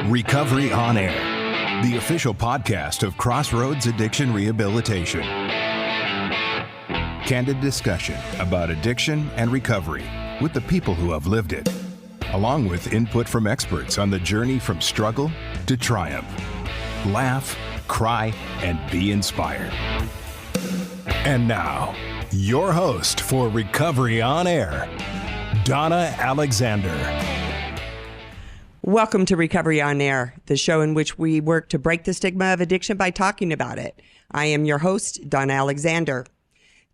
Recovery on Air, the official podcast of Crossroads Addiction Rehabilitation. Candid discussion about addiction and recovery with the people who have lived it, along with input from experts on the journey from struggle to triumph. Laugh, cry, and be inspired. And now, your host for Recovery on Air, Donna Alexander. Welcome to Recovery on Air, the show in which we work to break the stigma of addiction by talking about it. I am your host, Donna Alexander.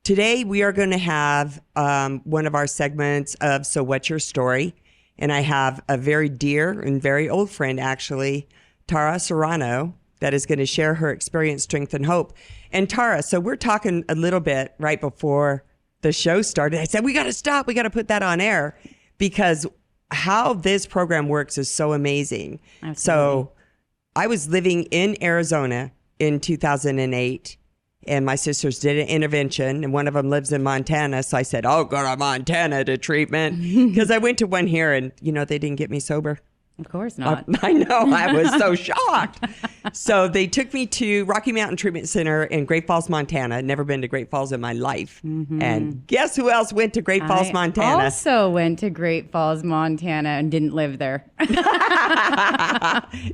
Today, we are going to have one of our segments of So What's Your Story? And I have a very dear and very old friend, actually, Tara Serrano, that is going to share her experience, strength, and hope. And Tara, so we're talking a little bit right before the show started. I said, we got to stop. We got to put that on air because how this program works is so amazing. Absolutely. So I was living in Arizona in 2008, and my sisters did an intervention, and one of them lives in Montana. So I said, oh, go to Montana to treatment, because I went to one here, and, you know, they didn't get me sober. Of course not. I know. I was so shocked. So they took me to Rocky Mountain Treatment Center in Great Falls, Montana. I'd never been to Great Falls in my life. Mm-hmm. And guess who else went to Great Falls, Montana? I also went to Great Falls, Montana and didn't live there.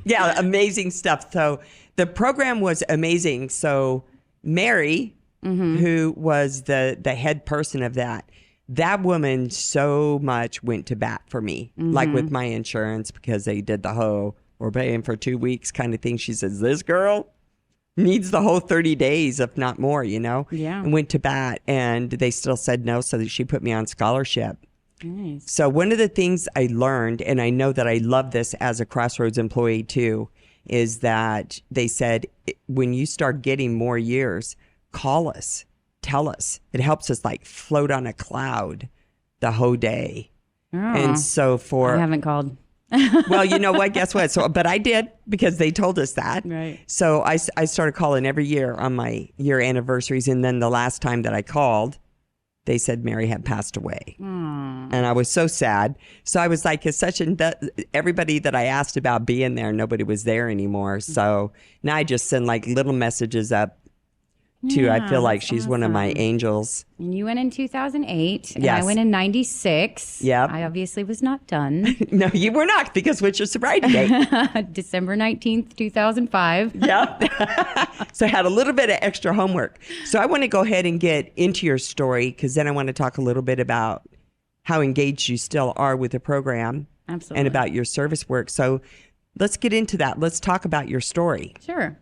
Yeah, amazing stuff. So the program was amazing. So Mary, who was the head person of that woman so much went to bat for me, like with my insurance, because they did the whole, we're paying for 2 weeks kind of thing. She says, this girl needs the whole 30 days, if not more, you know? Yeah. And went to bat, and they still said no, so that she put me on scholarship. Nice. So one of the things I learned, and I know that I love this as a Crossroads employee too, is that they said, when you start getting more years, call us. Tell us. It helps us like float on a cloud the whole day. Oh, and so I haven't called. Well, you know what? Guess what? So, but I did, because they told us that. Right. So I started calling every year on my year anniversaries. And then the last time that I called, they said Mary had passed away. And I was so sad. So I was like, it's such everybody that I asked about being there, nobody was there anymore. So now I just send like little messages up. Yeah, I feel like she's awesome. One of my angels. And you went in 2008, and Yes. I went in 96. Yep. I obviously was not done. No, you were not, because what's your sobriety date? December 19th, 2005. Yep. So I had a little bit of extra homework. So I want to go ahead and get into your story, because then I want to talk a little bit about how engaged you still are with the program. Absolutely. And about your service work. So let's get into that. Let's talk about your story. Sure.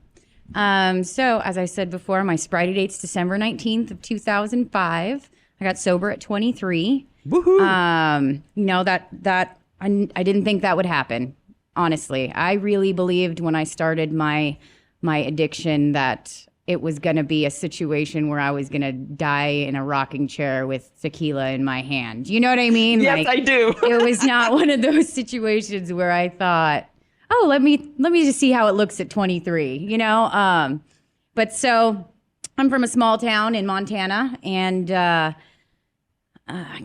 So as I said before, my sobriety date's December 19th of 2005. I got sober at 23. Woohoo. You know, that I didn't think that would happen. Honestly, I really believed when I started my addiction that it was going to be a situation where I was going to die in a rocking chair with tequila in my hand. You know what I mean? Yes, I do. It was not one of those situations where I thought, oh, let me just see how it looks at 23, you know? But so I'm from a small town in Montana, and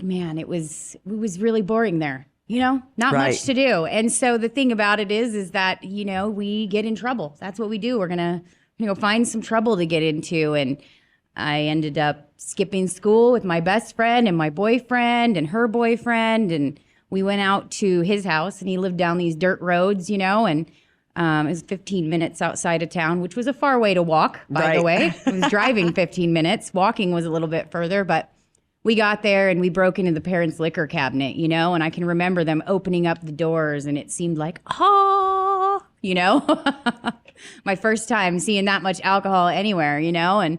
man, it was really boring there, you know? Not Right. much to do. And so the thing about it is that, you know, we get in trouble. That's what we do. We're gonna, you know, find some trouble to get into. And I ended up skipping school with my best friend and my boyfriend and her boyfriend, and we went out to his house, and he lived down these dirt roads, you know, and it was 15 minutes outside of town, which was a far way to walk, by the way. I was driving 15 minutes. Walking was a little bit further, but we got there and we broke into the parents' liquor cabinet, you know, and I can remember them opening up the doors, and it seemed like, oh, you know, my first time seeing that much alcohol anywhere, you know, and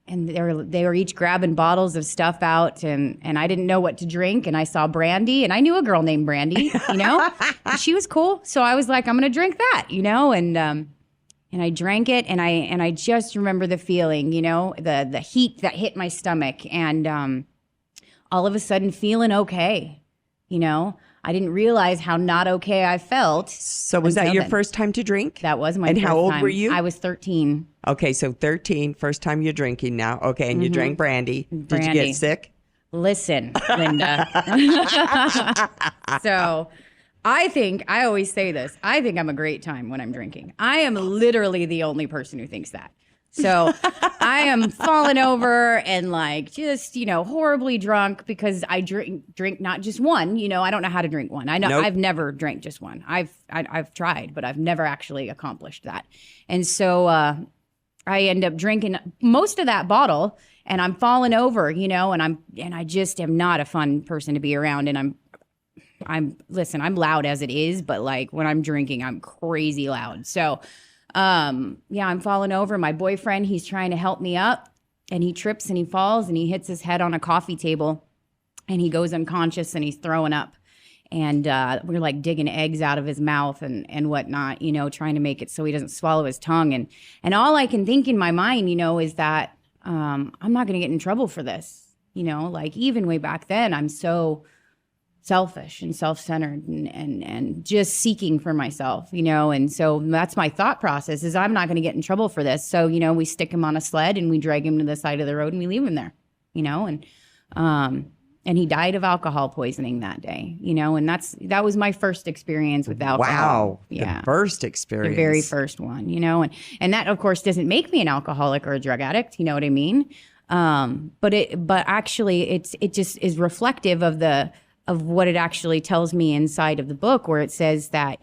they were each grabbing bottles of stuff out, and I didn't know what to drink, and I saw brandy, and I knew a girl named Brandy, you know, and she was cool, so I was like, I'm gonna drink that, you know, and I drank it, and I just remember the feeling, you know, the heat that hit my stomach, and all of a sudden feeling okay, you know. I didn't realize how not okay I felt. So was that your first time to drink? That was my and first time. And how old were you? I was 13. Okay, so 13, first time you're drinking now. Okay, and you drank brandy. Did you get sick? Listen, Linda. So I always say this. I think I'm a great time when I'm drinking. I am literally the only person who thinks that. So I am falling over and like just, horribly drunk because I drink not just one, I don't know how to drink one. I know I've never drank just one. I've tried, but I've never actually accomplished that. And so I end up drinking most of that bottle and I'm falling over, and I just am not a fun person to be around. And I'm loud as it is, but like when I'm drinking, I'm crazy loud. So I'm falling over. My boyfriend, he's trying to help me up and he trips and he falls and he hits his head on a coffee table and he goes unconscious and he's throwing up. And we're like digging eggs out of his mouth and whatnot, trying to make it so he doesn't swallow his tongue. And all I can think in my mind, is that I'm not going to get in trouble for this. Like even way back then, I'm so selfish and self-centered and just seeking for myself, and so that's my thought process is I'm not going to get in trouble for this. So, we stick him on a sled and we drag him to the side of the road and we leave him there, and he died of alcohol poisoning that day, and that was my first experience with alcohol. Wow. Yeah. The first experience. The very first one, and that of course doesn't make me an alcoholic or a drug addict. You know what I mean? But actually it just is reflective of what it actually tells me inside of the book, where it says that,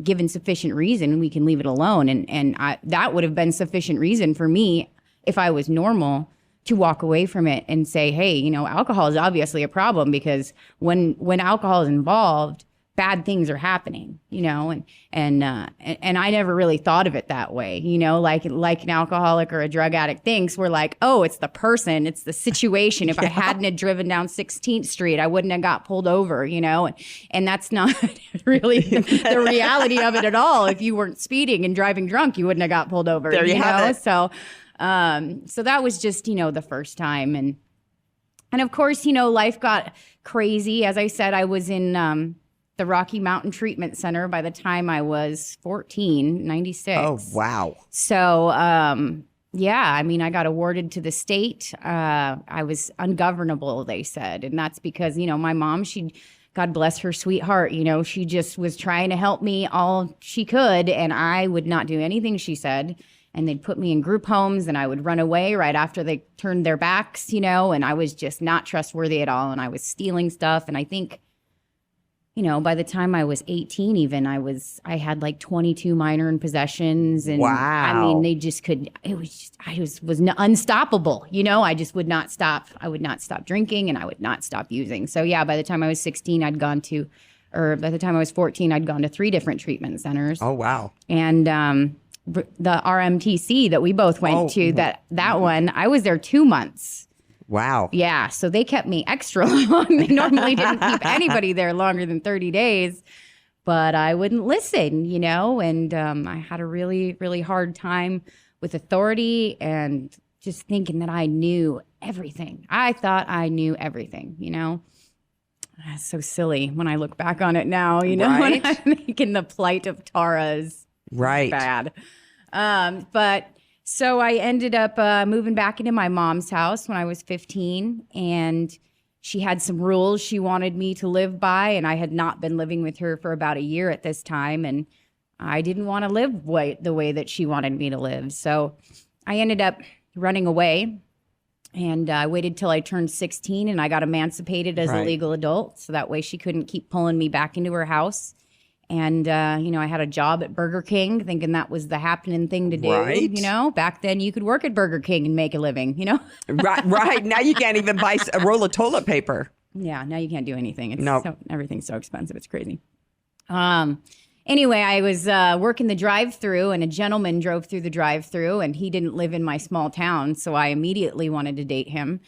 given sufficient reason, we can leave it alone. And that would have been sufficient reason for me, if I was normal, to walk away from it and say, hey, alcohol is obviously a problem because when alcohol is involved, bad things are happening, and I never really thought of it that way, like an alcoholic or a drug addict thinks. We're like, oh, it's the person, it's the situation. If I hadn't have driven down 16th Street, I wouldn't have got pulled over, and that's not really the reality of it at all. If you weren't speeding and driving drunk, you wouldn't have got pulled over. There you have it. So that was just, the first time. And of course, life got crazy. As I said, I was in, the Rocky Mountain Treatment Center by the time I was 14, 96. Oh, wow. So, I got awarded to the state. I was ungovernable, they said. And that's because, my mom, God bless her sweetheart, she just was trying to help me all she could. And I would not do anything she said. And they'd put me in group homes and I would run away right after they turned their backs, and I was just not trustworthy at all. And I was stealing stuff. And I think, by the time I was 18, even I had like 22 minor in possessions. And wow. They just was unstoppable. I just would not stop. I would not stop drinking and I would not stop using. So yeah, by the time I was 16, by the time I was 14, I'd gone to 3 different treatment centers. Oh, wow. And, the RMTC that we both went to, that one, I was there 2 months. Wow. Yeah. So they kept me extra long. They normally didn't keep anybody there longer than 30 days, but I wouldn't listen, and I had a really, really hard time with authority and just thinking that I knew everything. I thought I knew everything, That's so silly when I look back on it now, Right? When I'm thinking the plight of Tara is right. bad. But so I ended up moving back into my mom's house when I was 15, and she had some rules she wanted me to live by, and I had not been living with her for about a year at this time, and I didn't want to live the way that she wanted me to live. So I ended up running away, and I waited till I turned 16, and I got emancipated as a legal adult, so that way she couldn't keep pulling me back into her house. And, I had a job at Burger King thinking that was the happening thing to do. Right. Back then you could work at Burger King and make a living, Right. Now you can't even buy a roll of toilet paper. Yeah. Now you can't do anything. Everything's so expensive. It's crazy. Anyway, I was working the drive-thru, and a gentleman drove through the drive-thru, and he didn't live in my small town, so I immediately wanted to date him.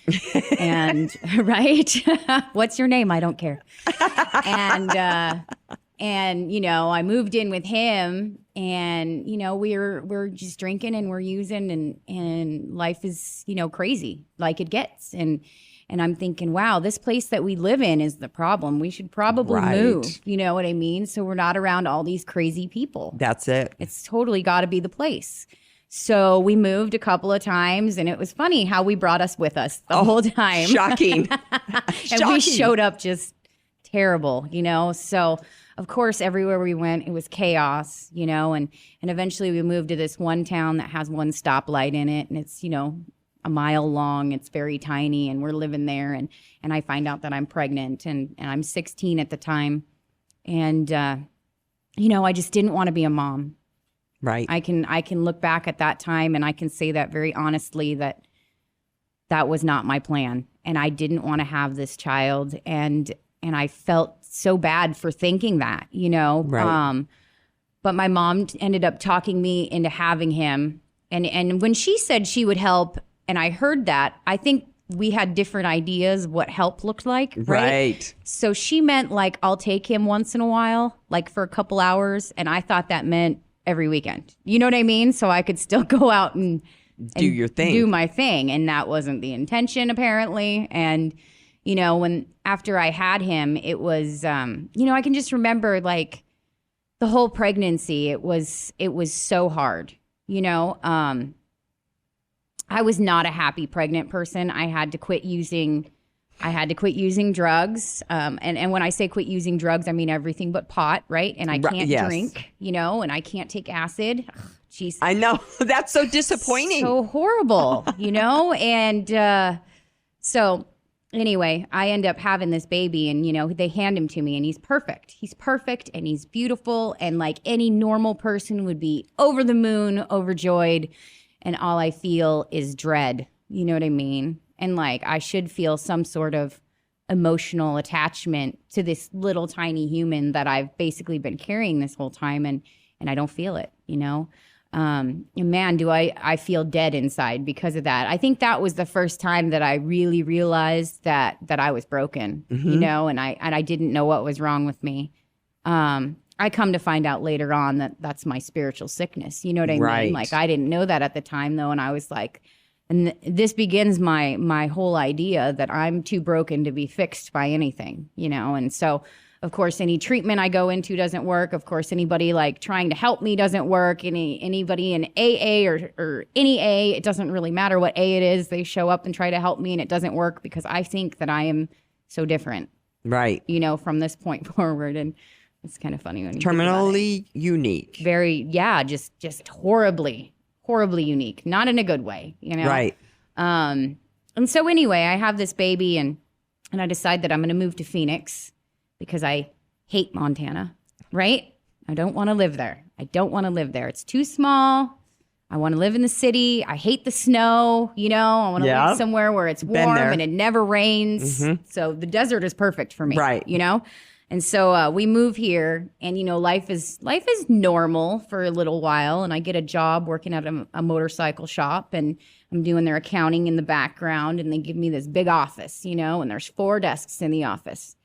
And right, what's your name? I don't care. And I moved in with him, and we're just drinking and we're using, and life is crazy like it gets, and I'm thinking, wow, this place that we live in is the problem. We should probably move. You know what I mean? So we're not around all these crazy people. That's it. It's totally got to be the place. So we moved a couple of times, and it was funny how we brought us with us the whole time. Shocking. And we showed up just terrible, So of course, everywhere we went, it was chaos, you know, and eventually we moved to this one town that has one stoplight in it, and it's, you know, a mile long. It's very tiny, and we're living there, and I find out that I'm pregnant, and I'm 16 at the time, and you know, I just didn't want to be a mom. Right. I can look back at that time, and I can say that very honestly that was not my plan, and I didn't want to have this child, and I felt so bad for thinking that, you know. Right. But my mom ended up talking me into having him, and when she said she would help, and I heard that, I think we had different ideas of what help looked like, right? So she meant like, I'll take him once in a while, like for a couple hours, and I thought that meant every weekend. You know what I mean? So I could still go out and do your thing. Do my thing. And that wasn't the intention, apparently. And, you know, after I had him, it was, you know, I can just remember like the whole pregnancy. It was so hard, you know. I was not a happy pregnant person. I had to quit using drugs. And when I say quit using drugs, I mean everything but pot, right? And I can't drink, you know, and I can't take acid. Jeez. I know. That's so disappointing. So horrible, you know? And so anyway, I end up having this baby, and, you know, they hand him to me, and he's perfect. He's perfect, and he's beautiful. And like any normal person would be over the moon, overjoyed. And all I feel is dread. You know what I mean? And like, I should feel some sort of emotional attachment to this little tiny human that I've basically been carrying this whole time. And I don't feel it, you know? And man, do I feel dead inside because of that. I think that was the first time that I really realized that I was broken, you know, and I didn't know what was wrong with me. I come to find out later on that that's my spiritual sickness. You know what I mean? Like, I didn't know that at the time, though. And I was like, and this begins my whole idea that I'm too broken to be fixed by anything, you know? And so, of course, any treatment I go into doesn't work. Of course, anybody like trying to help me doesn't work. Anybody in AA or any A, it doesn't really matter what A it is. They show up and try to help me, and it doesn't work because I think that I am so different. Right. You know, from this point forward. And it's kind of funny when you terminally unique. Very, yeah, just horribly unique. Not in a good way, you know? Right. And so anyway, I have this baby, and I decide that I'm going to move to Phoenix because I hate Montana, right? I don't want to live there. It's too small. I want to live in the city. I hate the snow, you know? I want to live somewhere where it's warm and it never rains. So the desert is perfect for me, right? You know? And so we move here, and, you know, life is normal for a little while. And I get a job working at a motorcycle shop, and I'm doing their accounting in the background, and they give me this big office, you know, and there's 4 desks in the office,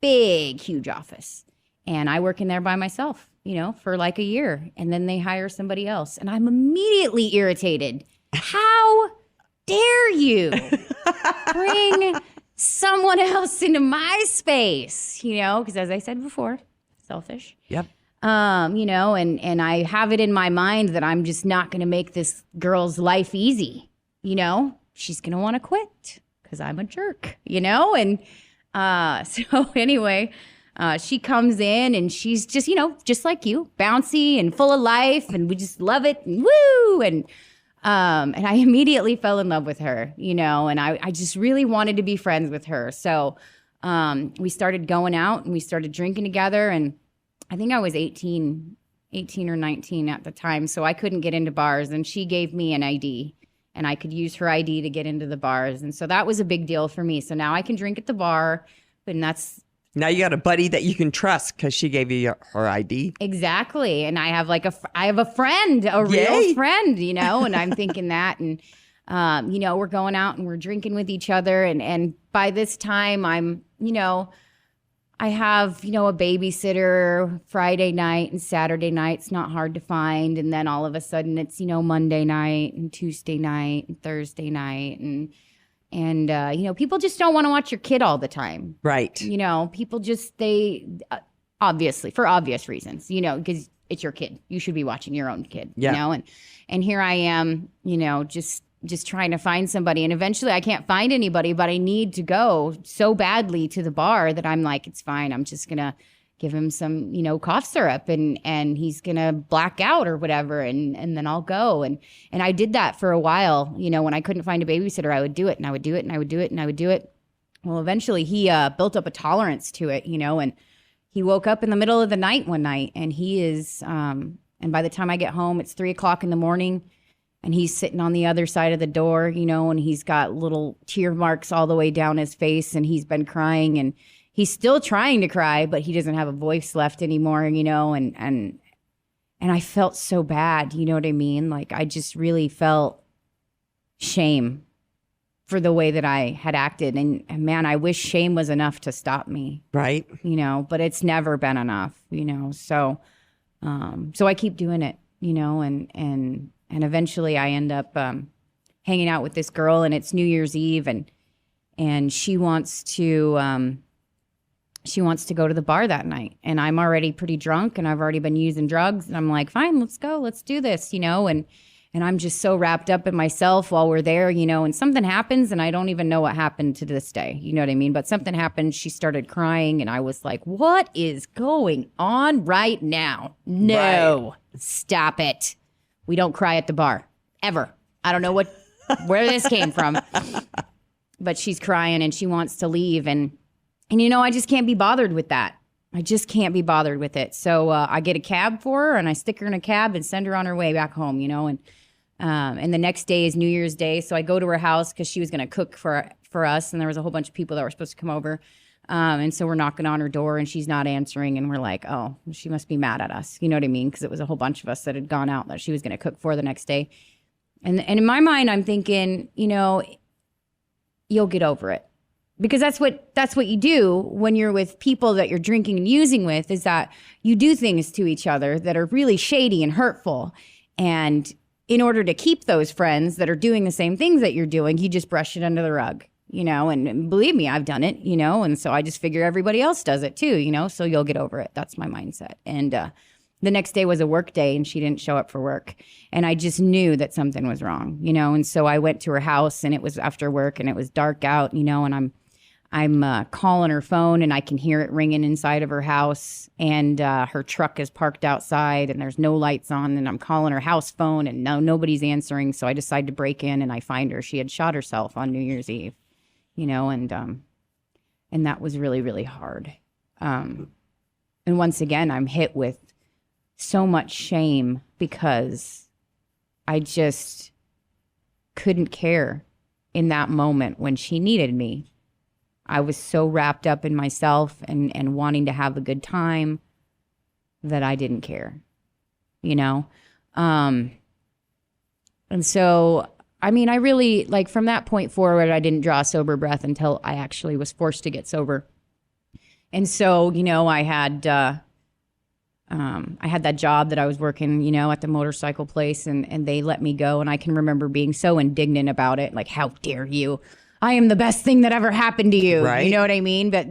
big, huge office. And I work in there by myself, you know, for like a year, and then they hire somebody else. And I'm immediately irritated. How dare you bring someone else into my space, you know, because as I said before, selfish. Yep. You know, and I have it in my mind that I'm just not going to make this girl's life easy. You know, she's going to want to quit because I'm a jerk, you know? And so anyway, she comes in, and she's just, you know, just like you, bouncy and full of life, and we just love it, and woo, and I immediately fell in love with her, you know, and I just really wanted to be friends with her. So we started going out, and we started drinking together, and I think I was 18 or 19 at the time, so I couldn't get into bars, and she gave me an ID, and I could use her ID to get into the bars, and so that was a big deal for me. So now I can drink at the bar, and that's... Now you got a buddy that you can trust because she gave you her ID. Exactly. And I have I have a friend, a real friend, you know, and I'm thinking that. And, you know, we're going out and we're drinking with each other. And by this time I'm, you know, I have, you know, a babysitter Friday night and Saturday night. It's not hard to find. And then all of a sudden it's, you know, Monday night and Tuesday night and Thursday night. And you know, people just don't want to watch your kid all the time. Right. You know, people just, they, obviously, for obvious reasons, you know, because it's your kid. You should be watching your own kid, you know? And here I am, you know, just trying to find somebody. And eventually I can't find anybody, but I need to go so badly to the bar that I'm like, it's fine. I'm just going to give him some, cough syrup and he's going to black out or whatever. And then I'll go. And I did that for a while. When I couldn't find a babysitter, I would do it and I would do it and I would do it and I would do it. Well, eventually he built up a tolerance to it, and he woke up in the middle of the night one night and he is, and by the time I get home, it's 3:00 in the morning and he's sitting on the other side of the door, and he's got little tear marks all the way down his face and he's been crying and he's still trying to cry, but he doesn't have a voice left anymore, and I felt so bad, you know what I mean? Like I just really felt shame for the way that I had acted. And man, I wish shame was enough to stop me. Right. But it's never been enough, so I keep doing it, and eventually I end up hanging out with this girl and it's New Year's Eve and she wants to go to the bar that night and I'm already pretty drunk and I've already been using drugs and I'm like, fine, let's go, let's do this, and I'm just so wrapped up in myself while we're there, and something happens and I don't even know what happened to this day. You know what I mean? But something happened. She started crying and I was like, what is going on right now? No, Stop it. We don't cry at the bar ever. I don't know where this came from, but she's crying and she wants to leave. And I just can't be bothered with that. I just can't be bothered with it. So I get a cab for her and I stick her in a cab and send her on her way back home, and the next day is New Year's Day. So I go to her house because she was going to cook for us. And there was a whole bunch of people that were supposed to come over. And so we're knocking on her door and she's not answering. And we're like, oh, she must be mad at us. You know what I mean? Because it was a whole bunch of us that had gone out that she was going to cook for the next day. And in my mind, I'm thinking, you'll get over it. Because that's what you do when you're with people that you're drinking and using with, is that you do things to each other that are really shady and hurtful. And in order to keep those friends that are doing the same things that you're doing, you just brush it under the rug, and believe me, I've done it, and so I just figure everybody else does it too, so you'll get over it. That's my mindset. And the next day was a work day and she didn't show up for work. And I just knew that something was wrong, and so I went to her house and it was after work and it was dark out, and I'm calling her phone and I can hear it ringing inside of her house and her truck is parked outside and there's no lights on and I'm calling her house phone and nobody's answering. So I decide to break in and I find her. She had shot herself on New Year's Eve, and that was really, really hard. And once again, I'm hit with so much shame because I just couldn't care in that moment when she needed me. I was so wrapped up in myself and wanting to have a good time that I didn't care, And so, I really, from that point forward, I didn't draw a sober breath until I actually was forced to get sober. And so, I had that job that I was working, at the motorcycle place and they let me go. And I can remember being so indignant about it. Like, how dare you? I am the best thing that ever happened to you. Right. You know what I mean? But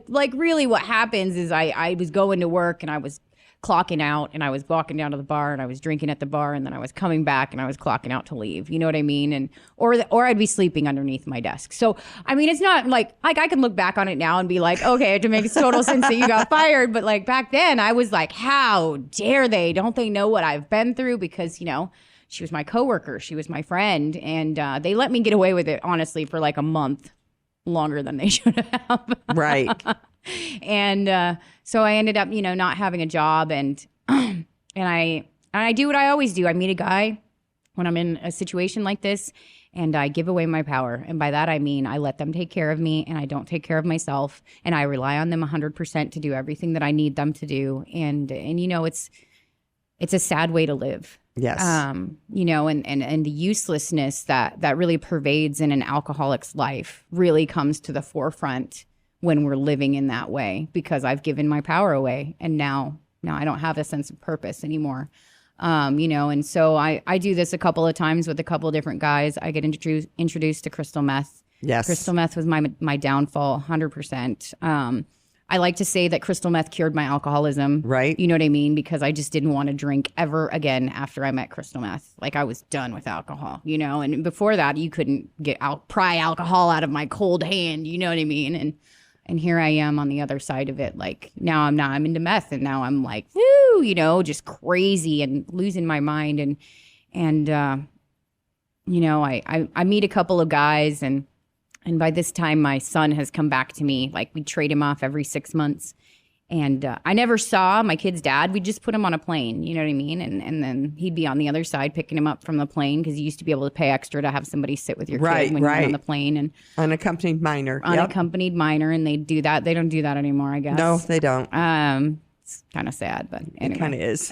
like really what happens is I was going to work and I was clocking out and I was walking down to the bar and I was drinking at the bar and then I was coming back and I was clocking out to leave. You know what I mean? And or I'd be sleeping underneath my desk. So, it's not like I can look back on it now and be like, okay, it makes total sense that you got fired. But like back then I was like, how dare they? Don't they know what I've been through? Because, she was my coworker. She was my friend. And they let me get away with it, honestly, for like a month longer than they should have. Right. And so I ended up, not having a job. And I do what I always do. I meet a guy when I'm in a situation like this and I give away my power. And by that, I mean, I let them take care of me and I don't take care of myself. And I rely on them 100% to do everything that I need them to do. And it's a sad way to live. Yes. And the uselessness that really pervades in an alcoholic's life really comes to the forefront when we're living in that way, because I've given my power away and now I don't have a sense of purpose anymore. And so I do this a couple of times with a couple of different guys. I get introduced to crystal meth. Yes. Crystal meth was my downfall, 100%. I like to say that crystal meth cured my alcoholism. Right. You know what I mean? Because I just didn't want to drink ever again after I met crystal meth. Like I was done with alcohol, and before that you couldn't pry alcohol out of my cold hand. You know what I mean? And here I am on the other side of it. Like I'm into meth, and now I'm like, woo, you know, just crazy and losing my mind. And you know, I meet a couple of guys, and by this time my son has come back to me. Like we trade him off every 6 months. And I never saw my kid's dad. We just put him on a plane, you know what I mean? And then he'd be on the other side picking him up from the plane, because you used to be able to pay extra to have somebody sit with your kid when you're on the plane. And unaccompanied minor. Unaccompanied minor, and they do that. They don't do that anymore, I guess. No, they don't. It's kind of sad, but anyway. It kind of is.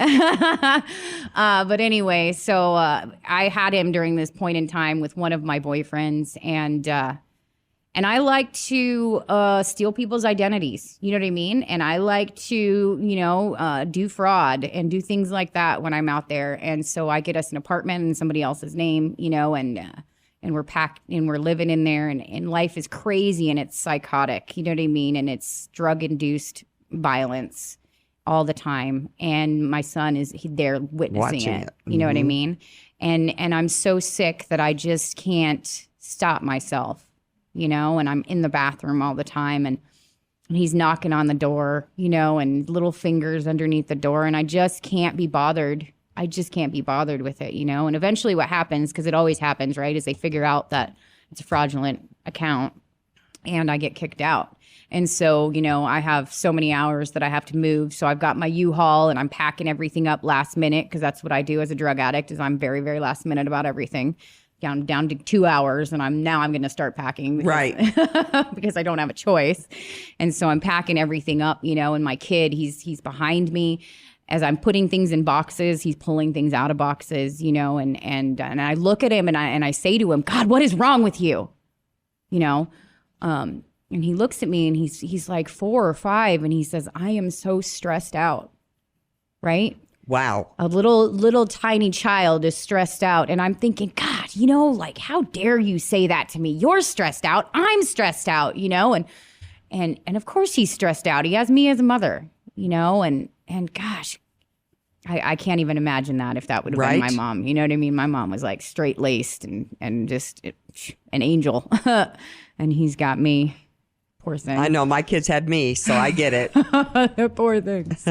But anyway, so I had him during this point in time with one of my boyfriends, and I like to steal people's identities, you know what I mean? And I like to, you know, do fraud and do things like that when I'm out there. And so I get us an apartment in somebody else's name, you know, and we're packed and we're living in there, and life is crazy and it's psychotic, you know what I mean? And it's drug-induced violence all the time. And my son is there witnessing it. You know what I mean? And I'm so sick that I just can't stop myself. You know, and I'm in the bathroom all the time, and he's knocking on the door, you know, and little fingers underneath the door, and I just can't be bothered. I just can't be bothered with it, you know. And eventually what happens, because it always happens, right, is they figure out that it's a fraudulent account, and I get kicked out. And so, you know, I have so many hours that I have to move. So I've got my U-Haul, and I'm packing everything up last minute, because that's what I do as a drug addict, is I'm very, very last minute about everything. Down to 2 hours, and I'm going to start packing because I don't have a choice. And so I'm packing everything up, you know, and my kid, he's behind me as I'm putting things in boxes. He's pulling things out of boxes, you know, and I look at him and I say to him, God, what is wrong with you? You know, and he looks at me, and he's like 4 or 5, and he says, I am so stressed out. Right? Wow. A little tiny child is stressed out. And I'm thinking, God, you know, like, how dare you say that to me? You're stressed out. I'm stressed out, you know? And of course he's stressed out. He has me as a mother, you know? And gosh, I can't even imagine that if that would have been my mom. You know what I mean? My mom was like straight-laced and just an angel. And he's got me. Poor thing. I know, my kids had me, so I get it. Poor things.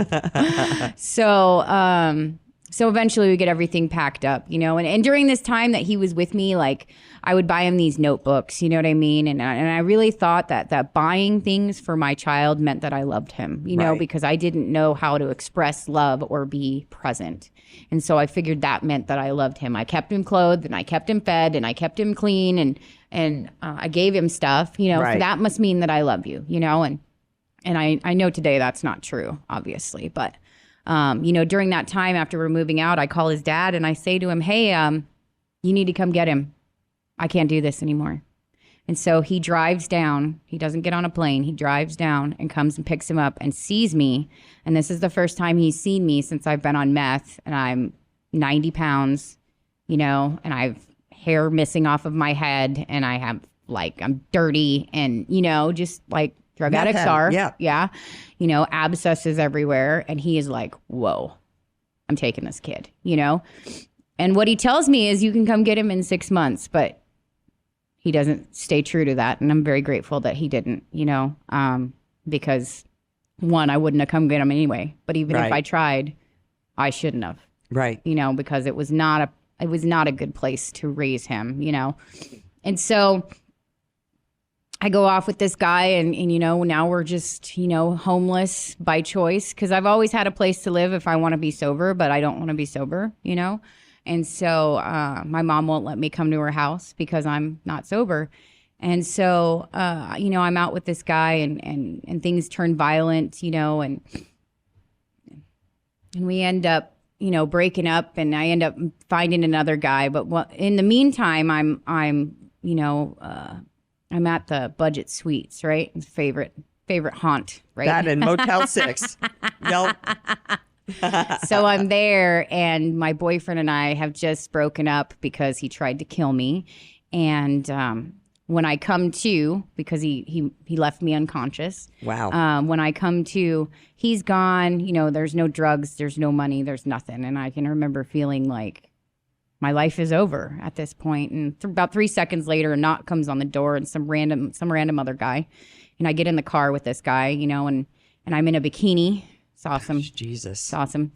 So eventually we get everything packed up, you know, and during this time that he was with me, like, I would buy him these notebooks, you know what I mean? And I really thought that buying things for my child meant that I loved him, you know, because I didn't know how to express love or be present. And so I figured that meant that I loved him. I kept him clothed, and I kept him fed, and I kept him clean, and I gave him stuff, you know, so that must mean that I love you, you know, and I know today that's not true, obviously, but you know, during that time after we're moving out, I call his dad and I say to him, hey, you need to come get him. I can't do this anymore. And so he drives down. He doesn't get on a plane. He drives down and comes and picks him up and sees me. And this is the first time he's seen me since I've been on meth, and I'm 90 pounds, you know, and I've hair missing off of my head, and I have, like, I'm dirty, and, you know, just like drug addicts are. Yeah. You know, abscesses everywhere. And he is like, whoa, I'm taking this kid, you know? And what he tells me is, you can come get him in 6 months, but he doesn't stay true to that. And I'm very grateful that he didn't, you know, because one, I wouldn't have come get him anyway. But even if I tried, I shouldn't have. Right. You know, because it was not a good place to raise him, you know? And so I go off with this guy, and you know, now we're just, you know, homeless by choice, because I've always had a place to live if I want to be sober, but I don't want to be sober, you know? And so my mom won't let me come to her house because I'm not sober. And so, you know, I'm out with this guy, and things turn violent, you know, and we end up, you know, breaking up, and I end up finding another guy. But in the meantime, I'm, you know, I'm at the Budget Suites, right? Favorite haunt, right? That and Motel 6. Yep. So I'm there, and my boyfriend and I have just broken up because he tried to kill me. And when I come to, because he left me unconscious. Wow. When I come to, he's gone. You know, there's no drugs, there's no money, there's nothing. And I can remember feeling like my life is over at this point. And about 3 seconds later, a knock comes on the door, and some random other guy. And I get in the car with this guy, and I'm in a bikini. It's awesome. Jesus. It's awesome.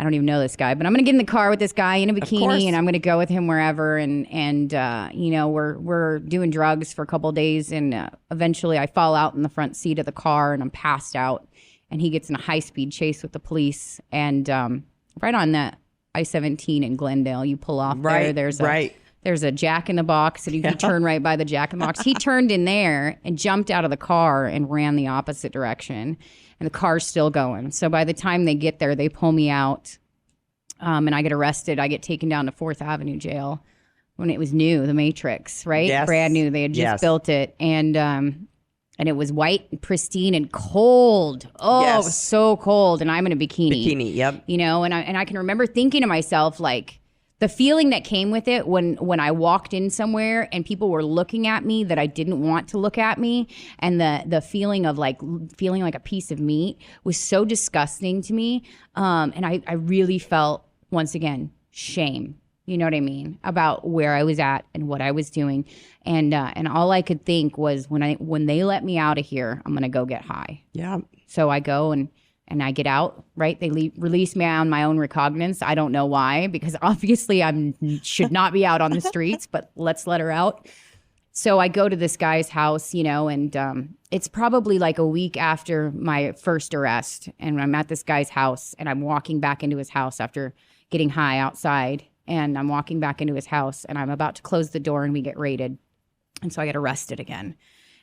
I don't even know this guy, but I'm going to get in the car with this guy in a bikini, and I'm going to go with him wherever. And we're doing drugs for a couple of days. And eventually I fall out in the front seat of the car and I'm passed out. And he gets in a high-speed chase with the police. And right on that I-17 in Glendale, you pull off there. There's a Jack in the Box, and you can turn right by the Jack in the Box. He turned in there and jumped out of the car and ran the opposite direction. And the car's still going. So by the time they get there, they pull me out, and I get arrested. I get taken down to 4th Avenue jail when it was new, the Matrix, right? Yes. Brand new. They had just built it. And it was white and pristine and cold. Oh, it was so cold. And I'm in a bikini. Bikini, yep. And I can remember thinking to myself, like, the feeling that came with it when I walked in somewhere and people were looking at me that I didn't want to look at me, and the feeling of like feeling like a piece of meat was so disgusting to me. And I really felt, once again, shame. You know what I mean? About where I was at and what I was doing. And all I could think was when they let me out of here, I'm going to go get high. Yeah. So I go and I get out, right? They release me on my own recognizance. I don't know why, because obviously I should not be out on the streets, but let's let her out. So I go to this guy's house, and it's probably like a week after my first arrest. And I'm at this guy's house, and I'm walking back into his house after getting high outside. And I'm walking back into his house, and I'm about to close the door, and we get raided. And so I get arrested again.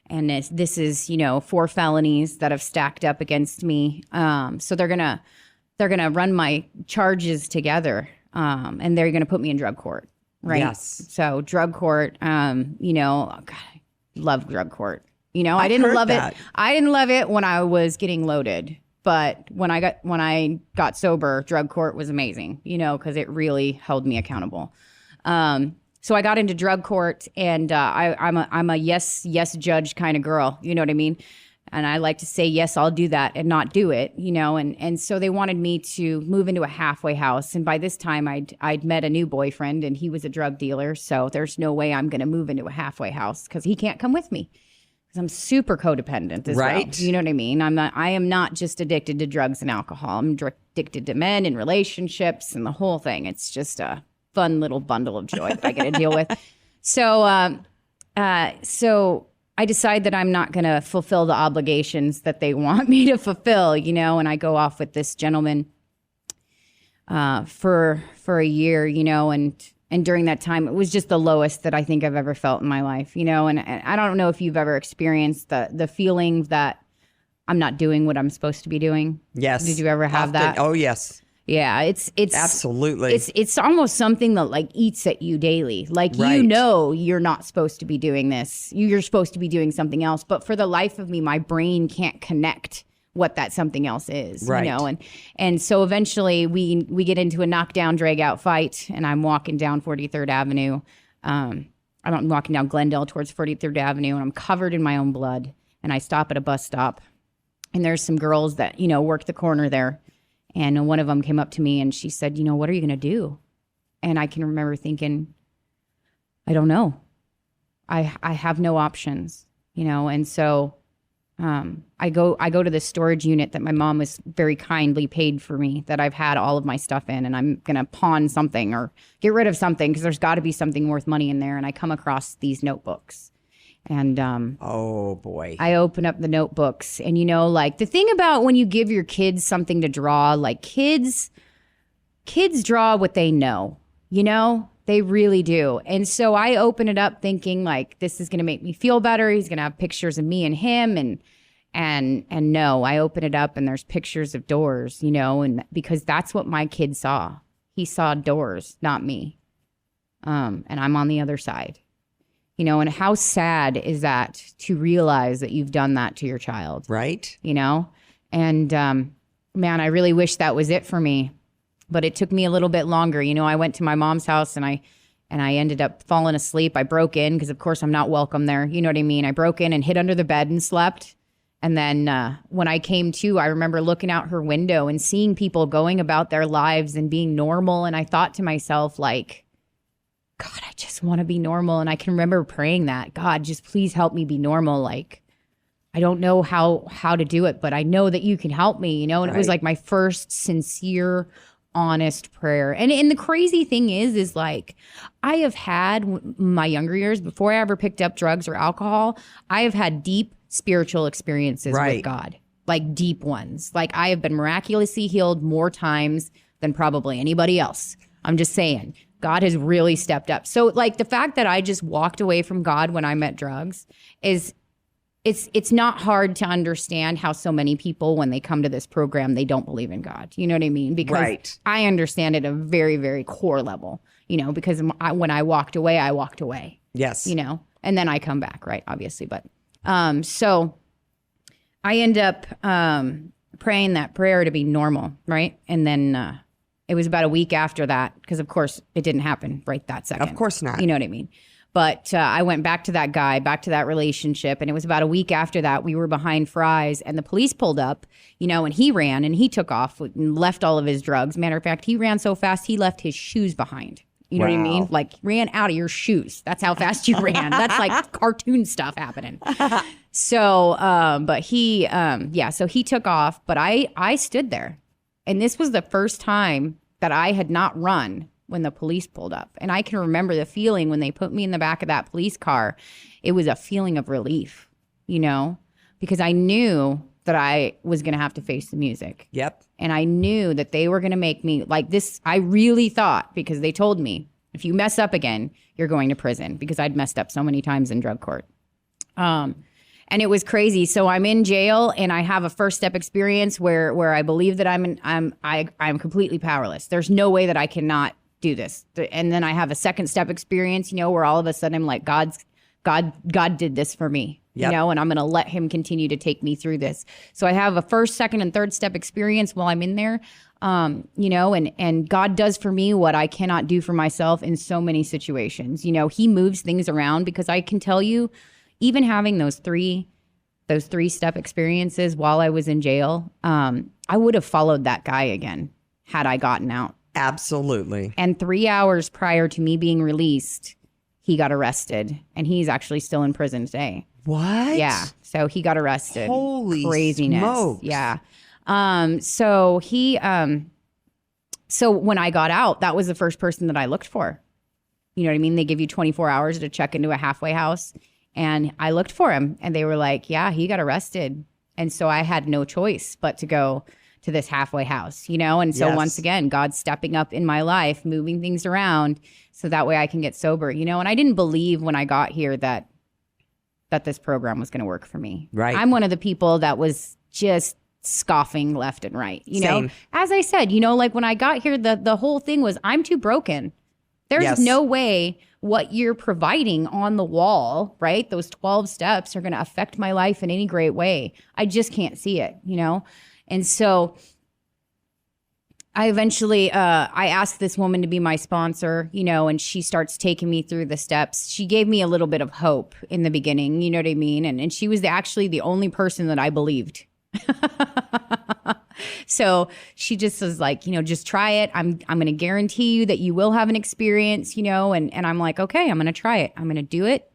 And this is, 4 felonies that have stacked up against me. So they're gonna run my charges together, and they're gonna put me in drug court, right? Yes. So drug court, God, I love drug court. I didn't love it. I didn't love it when I was getting loaded, but when I got sober, drug court was amazing. Because it really held me accountable. So I got into drug court, and I'm a yes judge kind of girl. You know what I mean? And I like to say, yes, I'll do that and not do it, and so they wanted me to move into a halfway house. And by this time I'd met a new boyfriend, and he was a drug dealer. So there's no way I'm going to move into a halfway house because he can't come with me. Because I'm super codependent as well. You know what I mean? I am not just addicted to drugs and alcohol. I'm addicted to men and relationships and the whole thing. It's just a fun little bundle of joy that I get to deal with. So I decide that I'm not going to fulfill the obligations that they want me to fulfill, and I go off with this gentleman for a year, and during that time, it was just the lowest that I think I've ever felt in my life, and I don't know if you've ever experienced the feeling that I'm not doing what I'm supposed to be doing. Yes. Did you ever have that? Oh, yes. Yeah, it's absolutely. It's almost something that like eats at you daily. Like, right. You're not supposed to be doing this. You're supposed to be doing something else. But for the life of me, my brain can't connect what that something else is. Right. And so eventually we get into a knockdown, drag out fight, and I'm walking down 43rd Avenue. I'm walking down Glendale towards 43rd Avenue, and I'm covered in my own blood. And I stop at a bus stop, and there's some girls that work the corner there. And one of them came up to me and she said, what are you going to do? And I can remember thinking, I don't know. I have no options, and so I go to this storage unit that my mom was very kindly paid for me, that I've had all of my stuff in, and I'm going to pawn something or get rid of something because there's got to be something worth money in there. And I come across these notebooks. And oh boy, I open up the notebooks, and like the thing about when you give your kids something to draw, like kids draw what they know, they really do. And so I open it up thinking like, this is going to make me feel better. He's going to have pictures of me and him, and no, I open it up and there's pictures of doors, and because that's what my kid saw. He saw doors, not me. And I'm on the other side. And how sad is that to realize that you've done that to your child? Right. And man, I really wish that was it for me, but it took me a little bit longer. I went to my mom's house and I ended up falling asleep. I broke in because of course I'm not welcome there. You know what I mean? I broke in and hid under the bed and slept. And then when I came to, I remember looking out her window and seeing people going about their lives and being normal. And I thought to myself, like, God, I just want to be normal. And I can remember praying that, God, just please help me be normal. Like, I don't know how to do it, but I know that you can help me, you know? And it was Right. like my first sincere, honest prayer. And the crazy thing is like, I have had my younger years, before I ever picked up drugs or alcohol, I have had deep spiritual experiences Right. with God, like deep ones. Like I have been miraculously healed more times than probably anybody else. I'm just saying, God has really stepped up. So like the fact that I just walked away from God when I met drugs is, it's not hard to understand how so many people, when they come to this program, they don't believe in God. You know what I mean? Because Right. I understand at a very, very core level, you know, because when I walked away, Yes. you know, and then I come back, right? Obviously. But so I end up praying that prayer to be normal, right? And then it was about a week after that, because of course it didn't happen right that second. Of course not. You know what I mean? But I went back to that guy, back to that relationship. And it was about a week after that, we were behind Fry's and the police pulled up, you know, and he ran and he took off and left all of his drugs. Matter of fact, he ran so fast, he left his shoes behind. You know what I mean? Wow. Like ran out of your shoes. That's how fast you ran. That's like cartoon stuff happening. So, but he, so he took off, but I stood there. And this was the first time that I had not run when the police pulled up. And I can remember the feeling when they put me in the back of that police car. It was a feeling of relief, you know, because I knew that I was going to have to face the music. Yep. And I knew that they were going to make me like this. I really thought, because they told me, if you mess up again, you're going to prison, because I'd messed up so many times in drug court. And it was crazy. So I'm in jail and I have a first step experience where I believe that I'm completely powerless. There's no way that I cannot do this. And then I have a second step experience, you know, where all of a sudden I'm like, God did this for me, Yep. you know, and I'm going to let him continue to take me through this. So I have a first, second, and third step experience while I'm in there, you know, and God does for me what I cannot do for myself in so many situations. You know, he moves things around, because I can tell you, even having those three step experiences while I was in jail, I would have followed that guy again had I gotten out. Absolutely. And 3 hours prior to me being released, he got arrested, and he's actually still in prison today. What? Yeah. So he got arrested. Holy craziness. smokes. Yeah. So he, so when I got out, that was the first person that I looked for. You know what I mean? They give you 24 hours to check into a halfway house. And I looked for him, and they were like, yeah, he got arrested. And so I had no choice but to go to this halfway house, you know? And so Yes. once again, God's stepping up in my life, moving things around so that way I can get sober, you know? And I didn't believe when I got here that this program was going to work for me. Right. I'm one of the people that was just scoffing left and right, you know? Same. As I said, you know, like when I got here, the whole thing was, I'm too broken. There's Yes. no way what you're providing on the wall, right? Those 12 steps are going to affect my life in any great way. I just can't see it, you know? And so I eventually, I asked this woman to be my sponsor, you know, and she starts taking me through the steps. She gave me a little bit of hope in the beginning, you know what I mean? And she was actually the only person that I believed. So she just was like, you know, just try it. I'm going to guarantee you that you will have an experience, you know, and I'm like, okay, I'm going to try it. I'm going to do it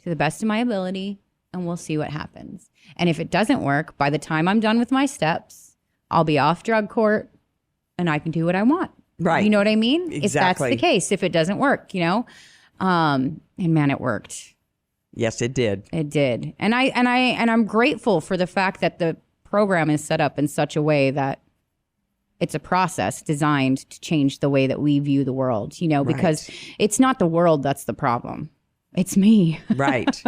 to the best of my ability, and we'll see what happens. And if it doesn't work, by the time I'm done with my steps, I'll be off drug court and I can do what I want. Right. You know what I mean? Exactly. If that's the case, if it doesn't work, you know, and man, it worked. Yes, it did. It did. And I'm grateful for the fact that the program is set up in such a way that it's a process designed to change the way that we view the world, you know, because it's not the world that's the problem. It's me. Right.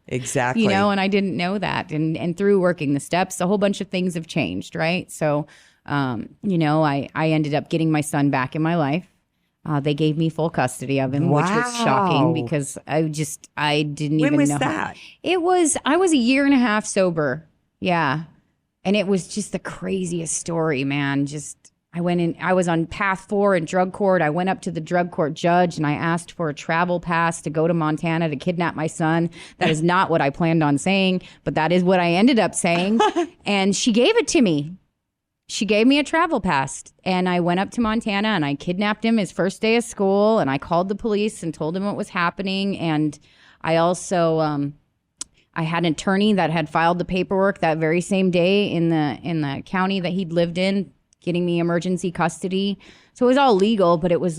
Exactly. You know, and I didn't know that. And through working the steps, a whole bunch of things have changed, right? So, you know, I ended up getting my son back in my life. They gave me full custody of him, which was shocking because I didn't even know. When was that? I was a year and a half sober. Yeah. And it was just the craziest story, man. I was on path 4 in drug court. I went up to the drug court judge and I asked for a travel pass to go to Montana to kidnap my son. That is not what I planned on saying, but that is what I ended up saying. And she gave it to me. She gave me a travel pass, and I went up to Montana and I kidnapped him his first day of school, and I called the police and told him what was happening. And I also, I had an attorney that had filed the paperwork that very same day in the county that he'd lived in, getting me emergency custody. So it was all legal, but it was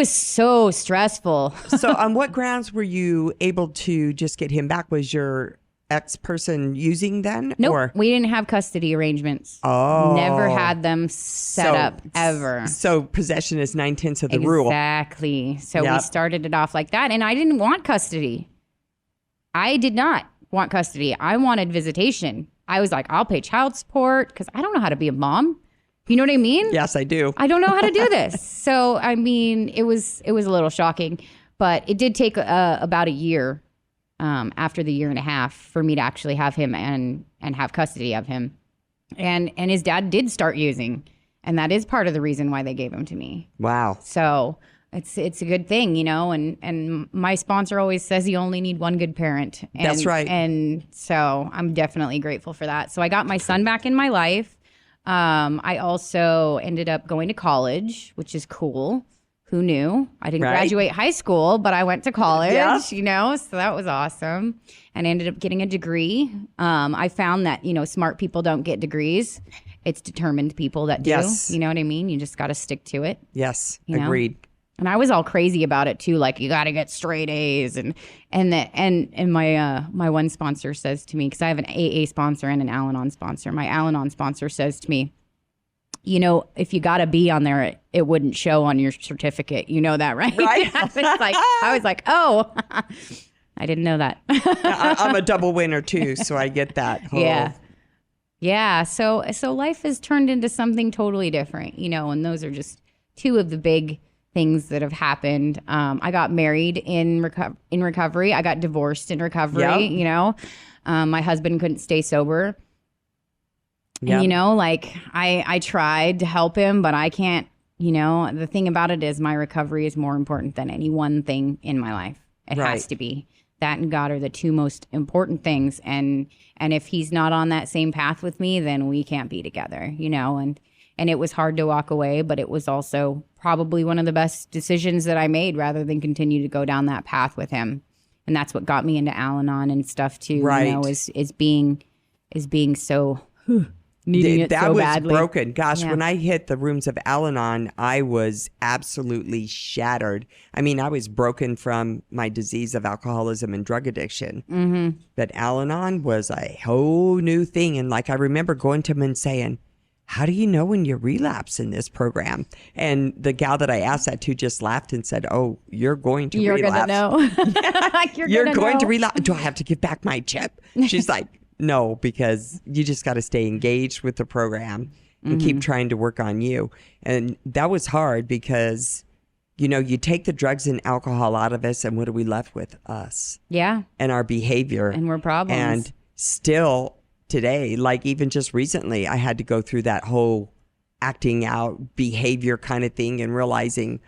so stressful. So on what grounds were you able to just get him back? Was your ex-person using then? Nope, Or? we didn't have custody arrangements. Oh. Never had them set up, ever. So possession is 9/10 of the rule. Exactly. So Yep. we started it off like that. And I didn't want custody. I did not want custody. I wanted visitation. I was like, I'll pay child support because I don't know how to be a mom. You know what I mean? Yes, I do. I don't know how to do this. So, I mean, it was a little shocking, but it did take about a year after the year and a half for me to actually have him and have custody of him. And his dad did start using, and that is part of the reason why they gave him to me. Wow. So it's a good thing, and my sponsor always says you only need one good parent. And, That's right. And so I'm definitely grateful for that. So I got my son back in my life. I also ended up going to college, which is cool. Who knew? I didn't graduate high school, but I went to college, so that was awesome. And I ended up getting a degree. I found that, smart people don't get degrees. It's determined people that do. Yes. You know what I mean? You just got to stick to it. Yes, You know? agreed. And I was all crazy about it too. Like, you got to get straight A's, and my one sponsor says to me, because I have an AA sponsor and an Al-Anon sponsor. My Al-Anon sponsor says to me, if you got a B on there, it wouldn't show on your certificate. You know that, right? Right. I was like, oh, I didn't know that. I'm a double winner too, so I get that. Yeah. Yeah. So life has turned into something totally different, and those are just two of the big things that have happened. I got married in recovery. I got divorced in recovery. Yep. My husband couldn't stay sober. Yep. And, I tried to help him, but I can't. The thing about it is my recovery is more important than any one thing in my life. It has to be. That and God are the two most important things. And if he's not on that same path with me, then we can't be together, And it was hard to walk away, but it was also probably one of the best decisions that I made, rather than continue to go down that path with him. And that's what got me into Al-Anon and stuff too. Right. Is being so needing it that so was badly. broken. Gosh, Yeah. when I hit the rooms of Al-Anon, I was absolutely shattered. I mean, I was broken from my disease of alcoholism and drug addiction. Mm-hmm. But Al-Anon was a whole new thing. And like, I remember going to him and saying, how do you know when you relapse in this program? And the gal that I asked that to just laughed and said, oh, you're going to relapse. Gonna know. You're going to relapse. Do I have to give back my chip? She's like, no, because you just got to stay engaged with the program and keep trying to work on you. And that was hard because, you take the drugs and alcohol out of us, and what are we left with? Us. Yeah. And our behavior. And we're problems. And still today, like even just recently, I had to go through that whole acting out behavior kind of thing and realizing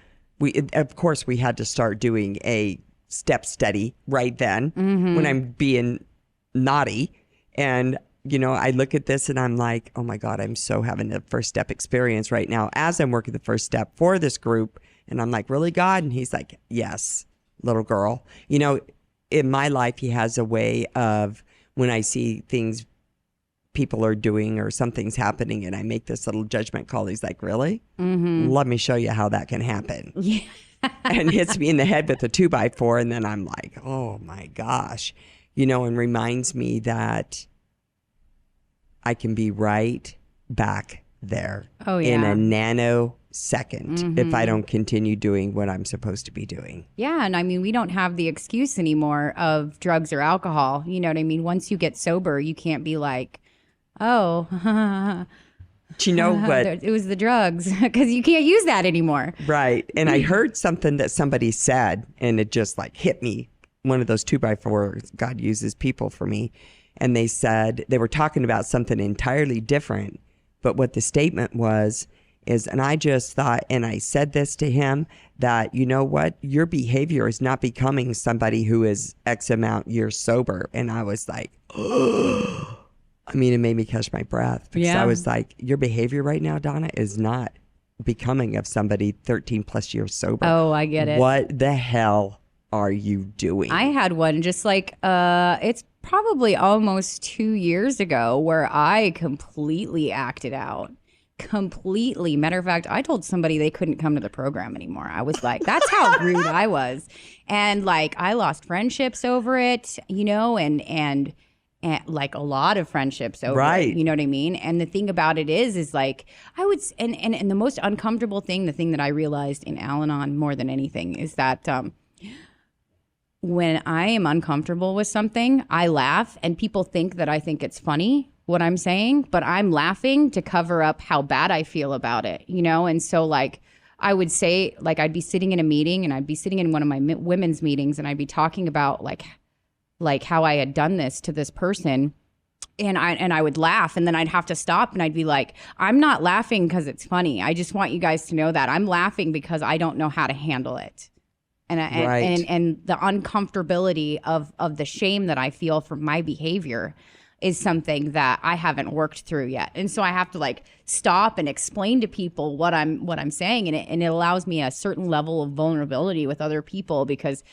of course, we had to start doing a step study right then when I'm being naughty. And, I look at this and I'm like, oh my God, I'm so having the first step experience right now as I'm working the first step for this group. And I'm like, really, God? And he's like, yes, little girl. In my life, he has a way of when I see things people are doing or something's happening and I make this little judgment call, he's like, really? Let me show you how that can happen. Yeah. And hits me in the head with a 2x4. And then I'm like, oh my gosh, and reminds me that I can be right back there in a nanosecond if I don't continue doing what I'm supposed to be doing. Yeah. And I mean, we don't have the excuse anymore of drugs or alcohol. You know what I mean? Once you get sober, you can't be like, oh, But you know what? It was the drugs, because you can't use that anymore. Right. And I heard something that somebody said, and it just like hit me. One of those 2x4s, God uses people for me. And they said, they were talking about something entirely different. But what the statement was, and I just thought, and I said this to him, that, you know what? Your behavior is not becoming somebody who is X amount years sober. And I was like, oh. I mean, it made me catch my breath because I was like, your behavior right now, Donna, is not becoming of somebody 13 plus years sober. Oh, I get it. What the hell are you doing? I had one just like, it's probably almost 2 years ago where I completely acted out. Completely. Matter of fact, I told somebody they couldn't come to the program anymore. I was like, that's how rude I was. And like, I lost friendships over it, you know, and like a lot of friendships over it, you know what I mean? And the thing about it is like, I would, and the most uncomfortable thing, the thing that I realized in Al-Anon more than anything is that, when I am uncomfortable with something, I laugh and people think that I think it's funny what I'm saying, but I'm laughing to cover up how bad I feel about it, you know? And so like, I would say, like, I'd be sitting in a meeting and I'd be sitting in one of my women's meetings and I'd be talking about like how I had done this to this person. And I would laugh and then I'd have to stop and I'd be like, I'm not laughing because it's funny. I just want you guys to know that I'm laughing because I don't know how to handle it. And the uncomfortability of the shame that I feel from my behavior is something that I haven't worked through yet. And so I have to like stop and explain to people what I'm saying. And it allows me a certain level of vulnerability with other people because,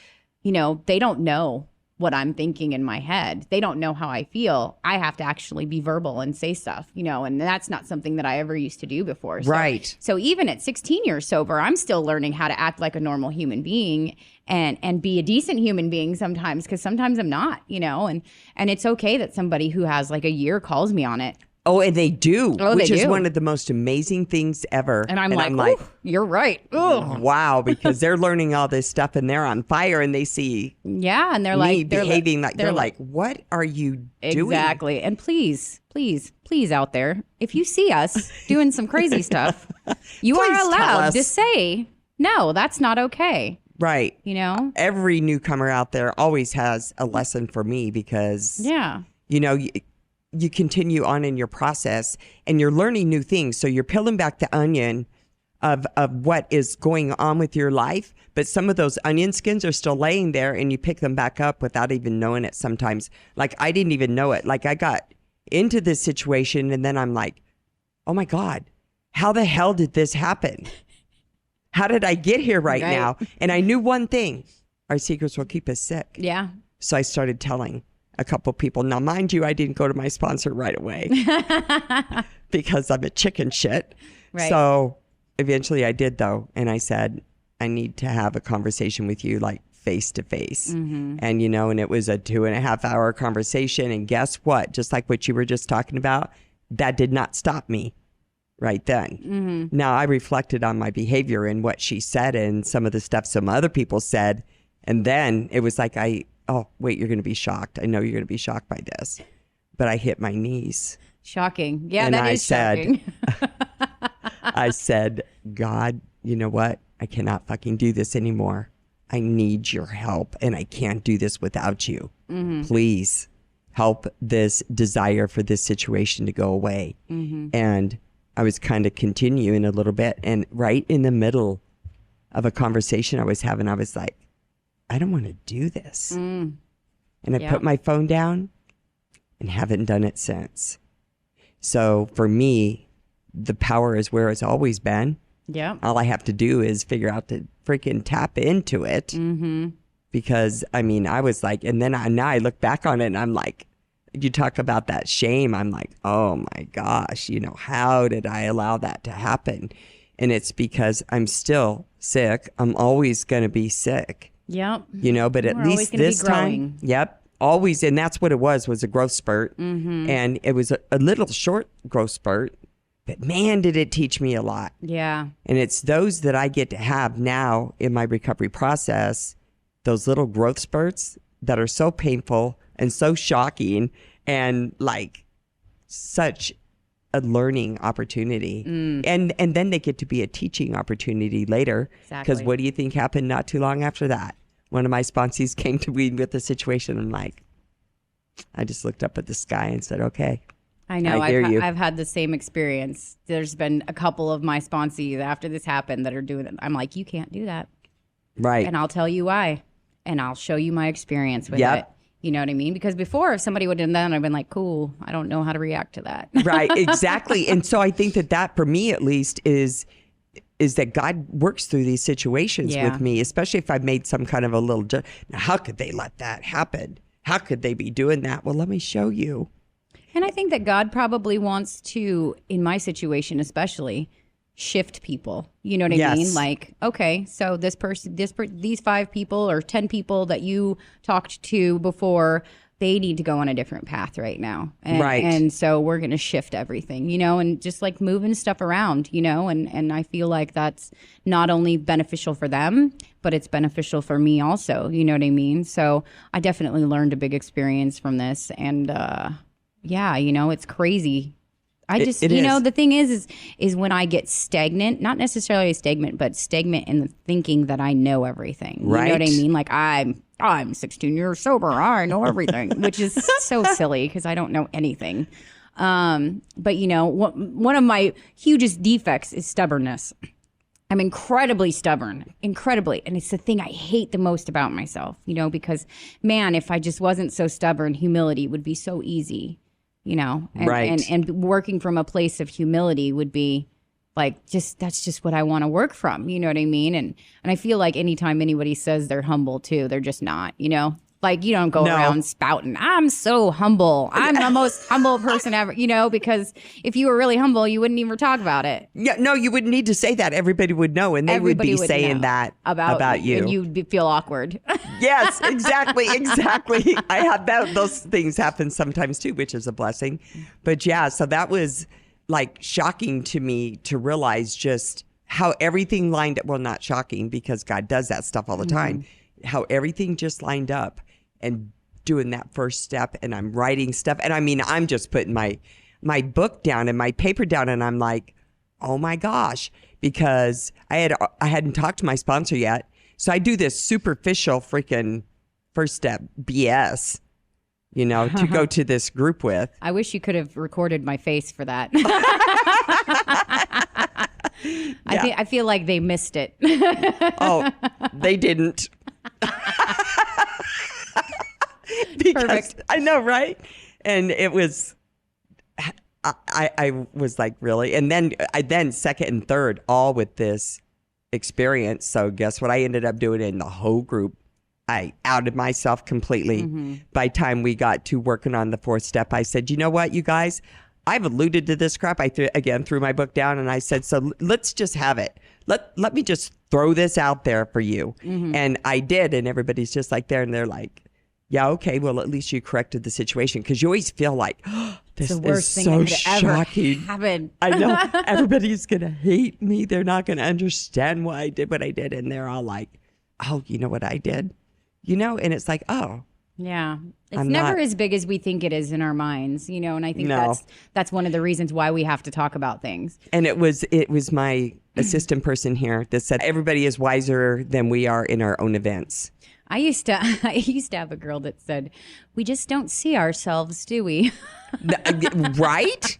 you know, they don't know what I'm thinking in my head. They don't know how I feel. I have to actually be verbal and say stuff, you know, and that's not something that I ever used to do before. So, right. So even at 16 years sober, I'm still learning how to act like a normal human being and be a decent human being sometimes, because sometimes I'm not, you know, and it's okay that somebody who has like a year calls me on it. Oh, and they do, which is do. one of the most amazing things ever. And I'm like, you're right. Ugh. Wow, because they're learning all this stuff and they're on fire and they see and they're me like behaving like they're like, what are you doing? Exactly. And please out there, if you see us doing some crazy stuff, you are allowed to say, no, that's not okay. Right. You know? Every newcomer out there always has a lesson for me because, you know, you continue on in your process and you're learning new things. So you're peeling back the onion of what is going on with your life. But some of those onion skins are still laying there and you pick them back up without even knowing it sometimes. Like I didn't even know it. Like I got into this situation and then I'm like, oh my God, how the hell did this happen? How did I get here right now? And I knew one thing, our secrets will keep us sick. Yeah. So I started telling a couple people. Now, mind you, I didn't go to my sponsor right away because I'm a chicken shit. Right. So eventually I did though. And I said, I need to have a conversation with you like face to face. And, you know, and it was a 2.5 hour conversation. And guess what? Just like what you were just talking about, that did not stop me right then. Now I reflected on my behavior and what she said and some of the stuff some other people said. And then it was like, oh, wait, you're going to be shocked. I know you're going to be shocked by this. But I hit my knees. Shocking. Yeah, and that is shocking. I said, God, you know what? I cannot fucking do this anymore. I need your help and I can't do this without you. Please help this desire for this situation to go away. And I was kind of continuing a little bit. And right in the middle of a conversation I was having, I was like, I don't want to do this. And I put my phone down and haven't done it since. So for me, the power is where it's always been. Yeah. All I have to do is figure out to freaking tap into it. Because I mean, I was like, and then now I look back on it and I'm like, you talk about that shame. I'm like, oh my gosh, you know, how did I allow that to happen? And it's because I'm still sick. I'm always going to be sick. Yep. You know, but at least this time, always. And that's what it was a growth spurt. And it was a little short growth spurt, but man, did it teach me a lot. Yeah. And it's those that I get to have now in my recovery process, those little growth spurts that are so painful and so shocking and like such a learning opportunity. And then they get to be a teaching opportunity later. Because what do you think happened not too long after that? One of my sponsees came to me with the situation. I'm like, I just looked up at the sky and said, okay. I know. I've had the same experience. There's been a couple of my sponsees after this happened that are doing it. I'm like, you can't do that. Right. And I'll tell you why. And I'll show you my experience with it. You know what I mean? Because before, if somebody would have done that, I'd been like, cool, I don't know how to react to that. Right, exactly. And so I think that for me, at least, is that God works through these situations with me, especially if I've made some kind of a little, now, how could they let that happen? how could they be doing that? Well, let me show you. And I think that God probably wants to, in my situation especially, shift people. You know what I mean? Like, okay, so this person, these 5 people or 10 people that you talked to before, they need to go on a different path right now. And, and so we're going to shift everything, you know, and just like moving stuff around, you know, and I feel like that's not only beneficial for them, but it's beneficial for me also. You know what I mean? So I definitely learned a big experience from this. And yeah, you know, it's crazy. I just, you know, the thing is when I get stagnant, not necessarily stagnant, but stagnant in the thinking that I know everything. You know what I mean? Like I'm 16 years sober. I know everything, which is so silly because I don't know anything. But, you know, one of my hugest defects is stubbornness. I'm incredibly stubborn, incredibly. And it's the thing I hate the most about myself, you know, because, man, if I just wasn't so stubborn, humility would be so easy. You know, and working from a place of humility would be like, that's just what I want to work from. You know what I mean? And I feel like anytime anybody says they're humble too, they're just not, you know, like you don't go around spouting, I'm so humble. I'm the most humble person ever, you know, because if you were really humble, you wouldn't even talk about it. Yeah, no, you wouldn't need to say that. Everybody would know. And they would be saying that about you. And you'd feel awkward. Yes, exactly. I have those things happen sometimes too, which is a blessing. But yeah, so that was like shocking to me to realize just how everything lined up. Well, not shocking because God does that stuff all the time. How everything just lined up and doing that first step. And I'm writing stuff. And I mean, I'm just putting my book down and my paper down. And I'm like, oh my gosh, because I hadn't talked to my sponsor yet. So I do this superficial freaking first step BS, you know, to go to this group with. I wish you could have recorded my face for that. I feel like they missed it. Oh, they didn't. Perfect. I know, right? And it was, I was like, really? And then second and third, all with this experience. So guess what I ended up doing in the whole group? I outed myself completely. By the time we got to working on the 4th step, I said, you know what, you guys, I've alluded to this crap. I threw my book down and I said, so let's just have it. Let me just throw this out there for you. And I did. And everybody's just like there and they're like, yeah, okay, well, at least you corrected the situation. Because you always feel like, oh, this is so shocking. I know. Everybody's going to hate me. They're not going to understand why I did what I did. And they're all like, oh, you know what I did? You know? And it's like, oh. Yeah. It's never as big as we think it is in our minds, you know? And I think that's one of the reasons why we have to talk about things. And it was my assistant person here that said, everybody is wiser than we are in our own events. I used to have a girl that said, we just don't see ourselves, do we? Right?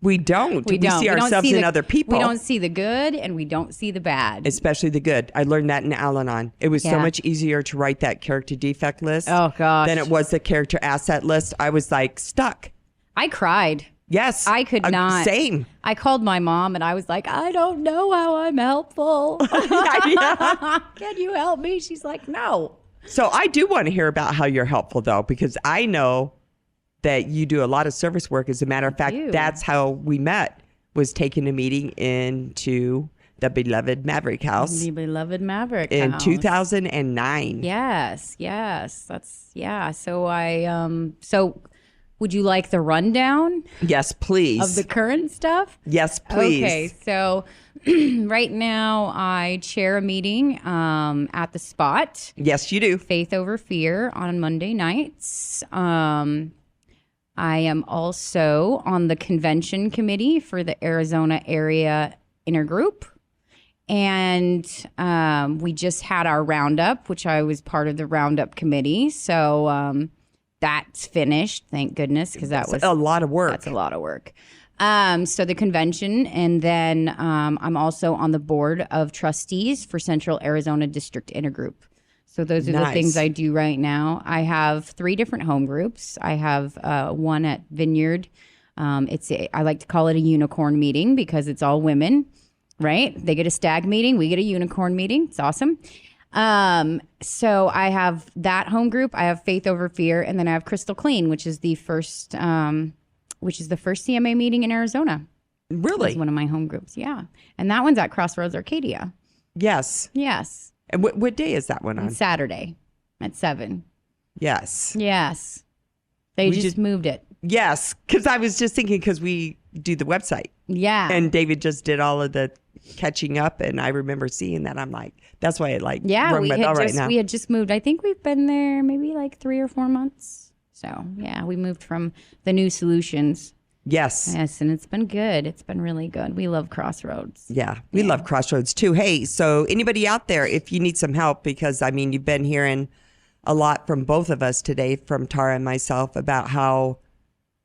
We don't. We see ourselves in other people. We don't see the good and we don't see the bad. Especially the good. I learned that in Al-Anon. It was so much easier to write that character defect list than it was the character asset list. I was like stuck. I cried. Yes. I could not. Same. I called my mom and I was like, I don't know how I'm helpful. Can you help me? She's like, no. So I do want to hear about how you're helpful, though, because I know that you do a lot of service work. As a matter of fact, that's how we met, was taking a meeting into the beloved Maverick House. The beloved Maverick in House. 2009. Yes. So would you like the rundown? Yes, please. Of the current stuff? Yes, please. Okay, so right now I chair a meeting at the Spot. Yes, you do. Faith Over Fear on Monday nights. I am also on the convention committee for the Arizona area intergroup. And we just had our roundup, which I was part of the roundup committee. So that's finished, thank goodness, because that was a lot of work. That's a lot of work. So the convention, and then I'm also on the board of trustees for Central Arizona District Intergroup. So those are the things I do right now. I have 3 different home groups. I have one at Vineyard. I like to call it a unicorn meeting because it's all women, right? They get a stag meeting. We get a unicorn meeting. It's awesome. So I have that home group. I have Faith Over Fear, and then I have Crystal Clean, which is the first CMA meeting in Arizona. Really? It's one of my home groups. Yeah. And that one's at Crossroads Arcadia. Yes. Yes. And what day is that one on? Saturday at 7. Yes. Yes. They We just just- moved it. Yes. Because I was just thinking, because we do the website. Yeah. And David just did all of the catching up, and I remember seeing that. I'm like, that's why it like rung my bell right now. We had just moved. I think we've been there maybe like 3 or 4 months. So yeah, we moved from the new solutions. Yes. Yes, and it's been good. It's been really good. We love Crossroads. Yeah, we love Crossroads too. Hey, so anybody out there, if you need some help, because I mean, you've been hearing a lot from both of us today, from Tara and myself, about how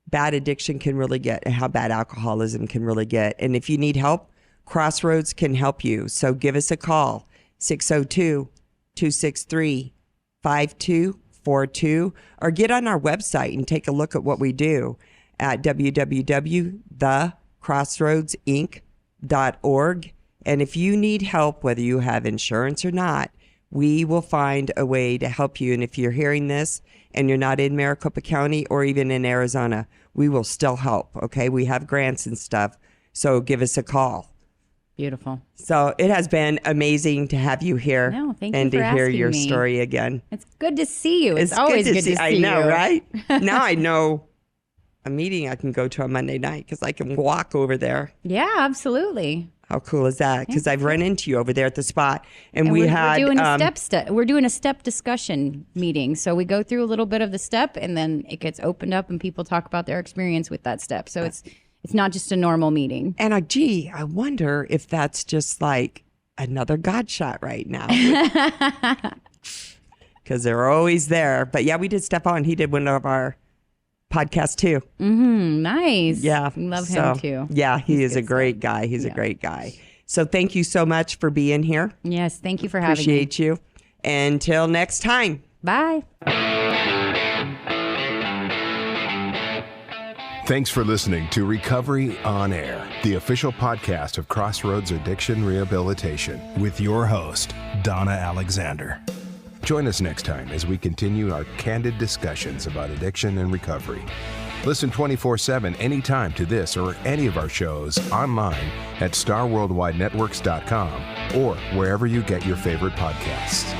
bad addiction can really get and how bad alcoholism can really get. And if you need help, Crossroads can help you. So give us a call, 602-263-5242, or get on our website and take a look at what we do at www.thecrossroadsinc.org. And if you need help, whether you have insurance or not, we will find a way to help you. And if you're hearing this and you're not in Maricopa County or even in Arizona, we will still help. Okay. We have grants and stuff. So give us a call. Beautiful. So it has been amazing to have you here. No, thank you and for to hear asking your me. story again. It's good to see you. It's always good to see you. I know, right? Now I know a meeting I can go to on Monday night because I can walk over there. Yeah, absolutely. How cool is that? Because I've run into you over there at the spot, and we're had doing we're doing a step discussion meeting. So we go through a little bit of the step, and then it gets opened up, and people talk about their experience with that step. So it's not just a normal meeting. And I wonder if that's just like another God shot right now. Because they're always there. But yeah, we did Stefan. He did one of our podcasts too. Nice. Yeah. Love him too. Yeah, he is a good great guy. He's a great guy. So thank you so much for being here. Yes, thank you for having me. Appreciate you. Until next time. Bye. Thanks for listening to Recovery on Air, the official podcast of Crossroads Addiction Rehabilitation, with your host, Donna Alexander. Join us next time as we continue our candid discussions about addiction and recovery. Listen 24/7 anytime to this or any of our shows online at starworldwidenetworks.com or wherever you get your favorite podcasts.